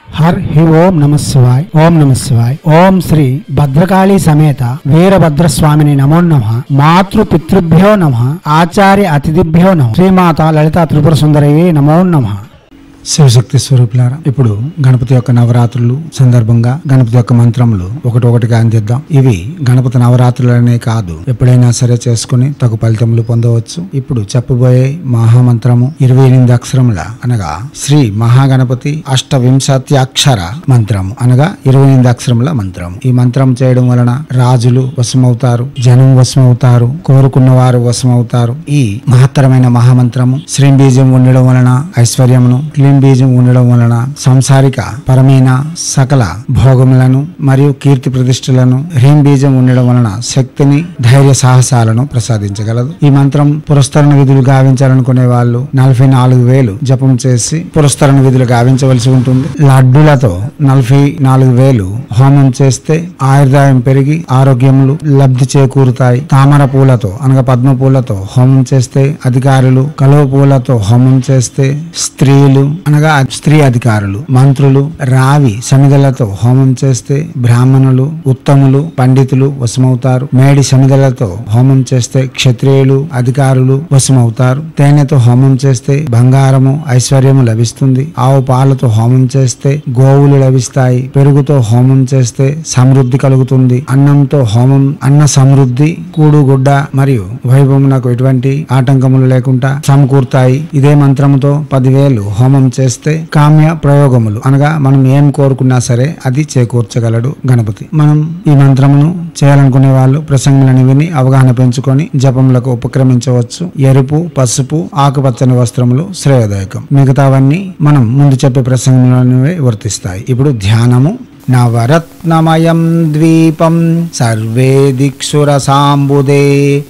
Her హి ఓం నమ శివాయ్. ఓం నమ శివాయ్. ఓం శ్రీ భద్రకాళీ సమేత వీరభద్రస్వామిని నమో నమః. మాతృ పితృభ్యో నమః. ఆచార్య అతిథిభ్యో నమః. శ్రీమాత లలితా త్రిపుర సుందరయే నమో నమః. శివశక్తి స్వరూపులారా, ఇప్పుడు గణపతి యొక్క నవరాత్రులు సందర్భంగా గణపతి యొక్క మంత్రములు ఒకటొకటిగా అందిద్దాం. ఇవి గణపతి నవరాత్రులనే కాదు, ఎప్పుడైనా సరే చేసుకుని తగు ఫలితములు పొందవచ్చు. ఇప్పుడు చెప్పబోయే మహామంత్రము 28 అక్షరముల అనగా శ్రీ మహాగణపతి అష్టవింశత్యక్షర మంత్రము అనగా 28 అక్షరముల మంత్రము. ఈ మంత్రం చేయడం వలన రాజులు వశమవుతారు, జనం వశమవుతారు, కోరుకున్న వారు వశమవుతారు. ఈ మహత్తరమైన మహామంత్రము శ్రీం బీజం ఉండడం వలన ఐశ్వర్యమును, బీజం ఉండడం వలన సంసారిక పరమైన సకల భోగములను మరియు కీర్తి ప్రతిష్టలను, హ్రీం బీజం ఉండడం వలన శక్తిని, ధైర్య సాహసాలను ప్రసాదించగలదు. ఈ మంత్రం పురస్కరణ విధులు గావించాలనుకునే వాళ్ళు 44,000 జపం చేసి పురస్కరణ విధులు గావించవలసి ఉంటుంది. లడ్డులతో 44,000 హోమం చేస్తే ఆయుర్దాయం పెరిగి ఆరోగ్యములు లబ్ధి చేకూరుతాయి. తామర పూలతో అనగా పద్మ పూలతో హోమం చేస్తే అధికారులు, కలువ పూలతో హోమం చేస్తే స్త్రీలు అనగా స్త్రీ అధికారులు, మంత్రులు, రావి సమిదలతో హోమం చేస్తే బ్రాహ్మణులు, ఉత్తములు, పండితులు వశమవుతారు. మేడి సమిదలతో హోమం చేస్తే క్షత్రియులు, అధికారులు వశమవుతారు. తేనెతో హోమం చేస్తే బంగారము, ఐశ్వర్యము లభిస్తుంది. ఆవు పాలతో హోమం చేస్తే గోవులు లభిస్తాయి. పెరుగుతో హోమం చేస్తే సమృద్ధి కలుగుతుంది. అన్నంతో హోమం అన్న సమృద్ధి, కూడుగుడ్డ మరియు వైభవమునకు ఎటువంటి ఆటంకములు లేకుండా సమకూరుతాయి. ఇదే మంత్రముతో 10,000 హోమం చేస్తే కామ్య ప్రయోగములు అనగా మనం ఏం కోరుకున్నా సరే అది చేకూర్చగలడు గణపతి. మనం ఈ మంత్రమును చేయాలనుకునే వాళ్ళు ప్రసంగులను విని అవగాహన పెంచుకొని జపములకు ఉపక్రమించవచ్చు. ఎరుపు, పసుపు, ఆకుపచ్చని వస్త్రములు శ్రేయోదాయకం. మిగతావన్నీ మనం ముందు చెప్పే ప్రసంగంలోనే వర్తిస్తాయి. ఇప్పుడు ధ్యానము. నవరత్నమయం ద్వీపం సర్వే దిక్షురసాంబుదే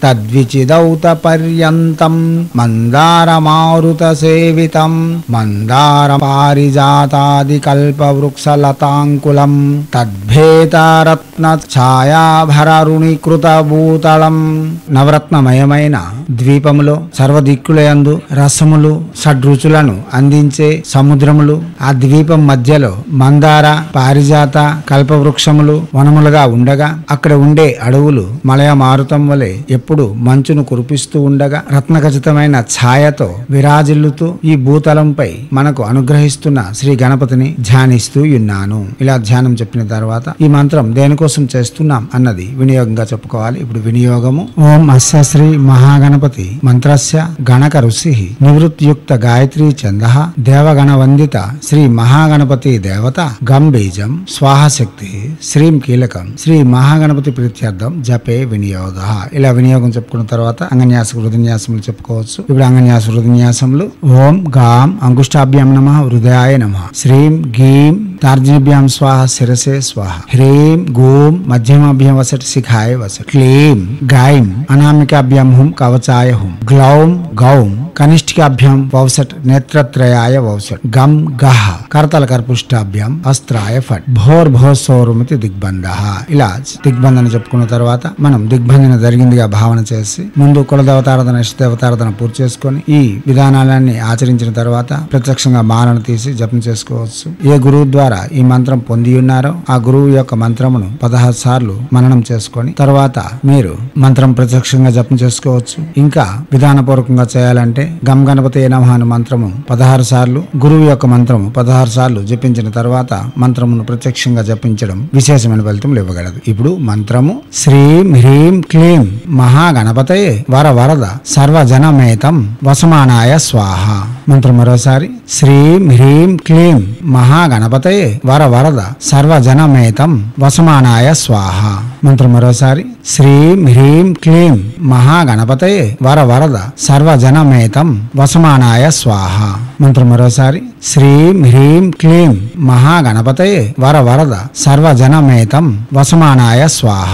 తద్విచిదౌత పర్యంతం మందారమారుత సేవితం మందార పారిజాతాది కల్పవృక్షలతాంకులం తద్భేతారత్న ఛాయాభరరుణీకృత భూతళం. నవరత్నమయమైన ద్వీపములో సర్వదిక్కులయందు రసములు, షడ్రుచులను అందించే సముద్రములు, ఆ ద్వీపం మధ్యలో మందార, పారిజాత, కల్పవృక్షములు వనములుగా ఉండగా అక్కడ ఉండే అడవులు మలయ మారుతం వలె ఎప్పుడు మంచును కురిపిస్తూ ఉండగా రత్నఖచితమైన ఛాయతో విరాజిల్లుతూ ఈ భూతలంపై మనకు అనుగ్రహిస్తున్న శ్రీ గణపతిని ధ్యానిస్తూ ఉన్నాను. ఇలా ధ్యానం చెప్పిన తర్వాత ఈ మంత్రం దేనికోసం చేస్తున్నాం అన్నది వినియోగంగా చెప్పుకోవాలి. ఇప్పుడు వినియోగము. ఓం అస్య శ్రీ మహాగణపతి మంత్రస్య గణక ఋషి నివృత్యుక్త గాయత్రీ ఛందః దేవగణ వందిత శ్రీ మహాగణపతి దేవత గం బీజం స్వాహశక్తి శ్రీం కీలకం శ్రీ మహాగణపతి ప్రీత్యర్థం జపే వినియోగ. ఇలా వినియోగం చెప్పుకున్న తర్వాత అంగన్యాస హృదన్యాసములు చెప్పుకోవచ్చు. ఇప్పుడు అంగన్యాస హృదన్యాసములు. ఓం గాం అంగుష్టాభ్యాం నమః హృదయాయ నమః. శ్రీం గీం తర్జనీభ్యాం స్వాహ శిరసే స్వాహ. హ్రీం గూం మధ్యమాభ్యాం వసట్ శిఖాయ వసట్. క్లీం గైం అనామికాభ్యాం హుం కవచాయ హుం. గ్లౌం గౌం కనిష్ఠికాభ్యాం వౌసట్ నేత్రత్రయాయ వౌసట్. గం గహ కర్తల కర్పుష్టాభ్యాం అస్త్రాయ ఫట్. భోర్ భోసోరుమితి దిగ్బంధ. ఇలా దిగ్బంధన చెప్పుకున్న తర్వాత మనం దిగ్బంధన జరిగిందిగా భావన చేసి ముందు కులదేవతారాధన, ఇష్టదేవతారాధన పూర్తి చేసుకొని ఈ విధానాలన్నీ ఆచరించిన తర్వాత ప్రత్యక్షంగా మాలను తీసి జపం చేసుకోవచ్చు. ఏ గురువు ద్వారా ఈ మంత్రం పొంది ఉన్నారో ఆ గురువు యొక్క మంత్రమును 16 సార్లు మననం చేసుకొని తర్వాత మీరు మంత్రం ప్రత్యక్షంగా జపం చేసుకోవచ్చు. ఇంకా విధానపూర్వకంగా చేయాలంటే గం గణపతి నమః అనే మంత్రము 16 సార్లు, గురువు యొక్క మంత్రము 16 సార్లు జపించిన తర్వాత మంత్రమును ప్రత్యక్షంగా జపించడం విశేషమైన ఫలితం ఇవ్వగలదు. ఇప్పుడు మంత్రము. శ్రీం హ్రీం క్లీం మహాగణపతయే వర వరద సర్వజనమేతం వసమానాయ స్వాహ. మంత్రం మరోసారి. శ్రీం హ్రీం క్లీం మహాగణపతయే వర వరద సర్వజనమేతం వసమానాయ స్వాహ. మంత్రం మరోసారి. శ్రీం హ్రీం క్లీం మహాగణపతయే వర వరద సర్వజనమేతం వసమానాయ స్వాహ. మంత్రం మరోసారి. శ్రీం హ్రీం క్లీం మహాగణపతయే వర వరద సర్వజనమేతం వసమానాయ స్వాహ.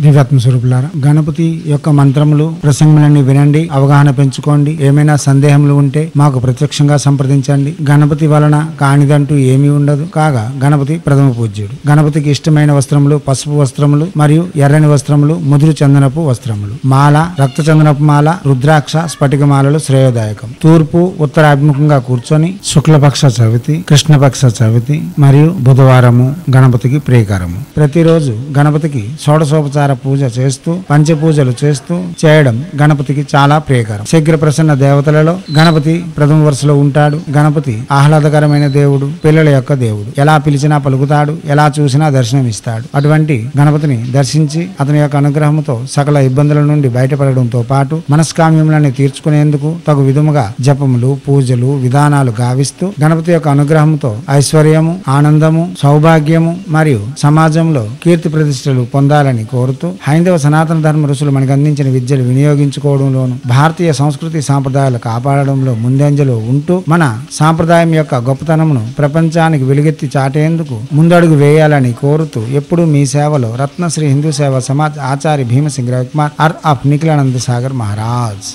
దివ్యాత్మ స్వరూపులారా, గణపతి యొక్క మంత్రములు ప్రసంగములన్నీ వినండి, అవగాహన పెంచుకోండి. ఏమైనా సందేహములు ఉంటే మాకు ప్రత్యక్షంగా సంప్రదించండి. గణపతి వలన కానిదంటూ ఏమీ ఉండదు. కాగా గణపతి ప్రథమ పూజ్యుడు. గణపతికి ఇష్టమైన వస్త్రములు పసుపు వస్త్రములు మరియు ఎర్రని వస్త్రములు, ముదురు చందనపు వస్త్రములు, మాల, రక్త చందనపు మాల, రుద్రాక్ష, స్ఫటిక మాలలు శ్రేయోదాయకం. తూర్పు ఉత్తరాభిముఖంగా కూర్చొని శుక్లపక్ష చవితి, కృష్ణపక్ష చవితి మరియు బుధవారము గణపతికి ప్రియకరము. ప్రతిరోజు గణపతికి షోడశోపచార పూజ చేస్తూ పంచపూజలు చేస్తూ చేయడం గణపతికి చాలా ప్రియకరం. శీఘ్ర ప్రసన్న దేవతలలో గణపతి ప్రథమ వరుసలో ఉంటాడు. గణపతి ఆహ్లాదకరమైన దేవుడు, పిల్లల యొక్క దేవుడు. ఎలా పిలిచినా పలుకుతాడు, ఎలా చూసినా దర్శనం ఇస్తాడు. అటువంటి గణపతిని దర్శించి అతని యొక్క అనుగ్రహంతో సకల ఇబ్బందుల నుండి బయటపడడంతో పాటు మనస్కామ్యములని తీర్చుకునేందుకు తగు విధముగా జపములు, పూజలు, విధానాలు గావిస్తూ గణపతి యొక్క అనుగ్రహంతో ఐశ్వర్యము, ఆనందము, సౌభాగ్యము మరియు సమాజంలో కీర్తి ప్రతిష్టలు పొందాలని కోరుతూ హైందవ సనాతన ధర్మ ఋషులు మనకు అందించిన విద్యలు వినియోగించుకోవడంలోను, భారతీయ సంస్కృతి సాంప్రదాయాలు కాపాడడంలో ముందంజలో ఉంటూ మన సాంప్రదాయం యొక్క గొప్పతనమును ప్రపంచానికి వెలుగెత్తి చాటేందుకు ముందడుగు వేయాలని కోరుతూ ఎప్పుడూ మీ సేవలో రత్నశ్రీ హిందూ సేవా సమాజ్ ఆచార్య భీమసింగ్ రవికుమార్ ఆఫ్ నిఖిలానంద సాగర్ మహారాజ్.